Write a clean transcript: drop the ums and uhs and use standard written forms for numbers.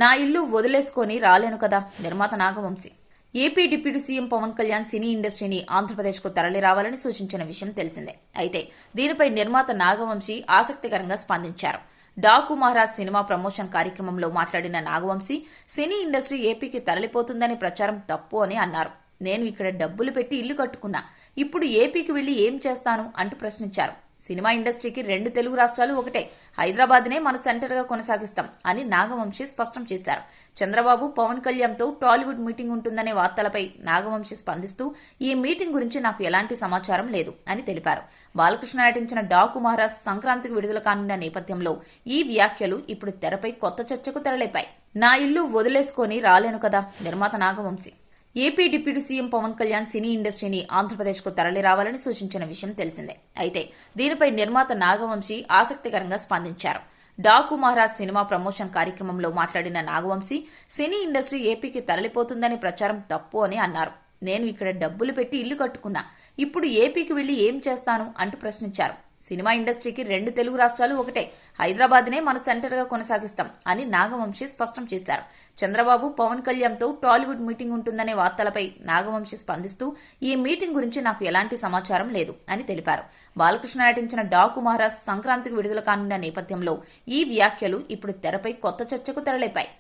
నా ఇల్లు వదిలేసుకొని రాలేను కదా నిర్మాత Nagavamsi. AP deputy CM Pawan Kalyan cine ఇండస్ట్రీని ఆంధ్రప్రదేశ్కు తరలి రావాలని సూచించిన విషయం తెలిసిందే. అయితే దీనిపై నిర్మాత నాగవంశీ ఆసక్తికరంగా స్పందించారు. డాకు మహారాజ్ సినిమా ప్రమోషన్ కార్యక్రమంలో మాట్లాడిన నాగవంశీ సినీ ఇండస్ట్రీ ఏపీకి తరలిపోతుందని ప్రచారం తప్పు అని అన్నారు. నేను ఇక్కడ డబ్బులు పెట్టి ఇల్లు కట్టుకున్నా, ఇప్పుడు ఏపీకి వెళ్లి ఏం చేస్తాను అంటూ ప్రశ్నించారు. సినిమా ఇండస్ట్రీకి 2 తెలుగు రాష్ట్రాలు ఒకటే, హైదరాబాద్నే మన సెంటర్గా కొనసాగిస్తాం అని నాగవంశీ స్పష్టం చేశారు. చంద్రబాబు పవన్ కళ్యాణ్తో టాలీవుడ్ మీటింగ్ ఉంటుందనే వార్తలపై నాగవంశీ స్పందిస్తూ ఈ మీటింగ్ గురించి నాకు ఎలాంటి సమాచారం లేదు అని తెలిపారు. బాలకృష్ణ నటించిన డాకు మహారాజ్ సంక్రాంతికి విడుదల కానున్న నేపథ్యంలో ఈ వ్యాఖ్యలు ఇప్పుడు తెరపై కొత్త చర్చకు తెరలేపాయి. నా ఇల్లు వదిలేసుకొని రాలేను కదా నిర్మాత Nagavamsi. AP deputy CM Pawan Kalyan cine ఇండస్ట్రీని ఆంధ్రప్రదేశ్కు తరలి రావాలని సూచించిన విషయం తెలిసిందే. అయితే దీనిపై నిర్మాత నాగవంశీ ఆసక్తికరంగా స్పందించారు. డాకు మహారాజ్ సినిమా ప్రమోషన్ కార్యక్రమంలో మాట్లాడిన నాగవంశీ సినీ ఇండస్ట్రీ ఏపీకి తరలిపోతుందని ప్రచారం తప్పు అని అన్నారు. నేను ఇక్కడ డబ్బులు పెట్టి ఇల్లు కట్టుకున్నా, ఇప్పుడు ఏపీకి వెళ్లి ఏం చేస్తాను అంటూ ప్రశ్నించారు. సినిమా ఇండస్ట్రీకి 2 తెలుగు రాష్ట్రాలు ఒకటే, హైదరాబాద్నే మన సెంటర్గా కొనసాగిస్తాం అని నాగవంశీ స్పష్టం చేశారు. చంద్రబాబు పవన్ కళ్యాణ్తో టాలీవుడ్ మీటింగ్ ఉంటుందనే వార్తలపై నాగవంశీ స్పందిస్తూ ఈ మీటింగ్ గురించి నాకు ఎలాంటి సమాచారం లేదు అని తెలిపారు. బాలకృష్ణ నటించిన డాకు మహారాజ్ సంక్రాంతికి విడుదల కానున్న నేపథ్యంలో ఈ వ్యాఖ్యలు ఇప్పుడు తెరపై కొత్త చర్చకు తెరలేపాయి.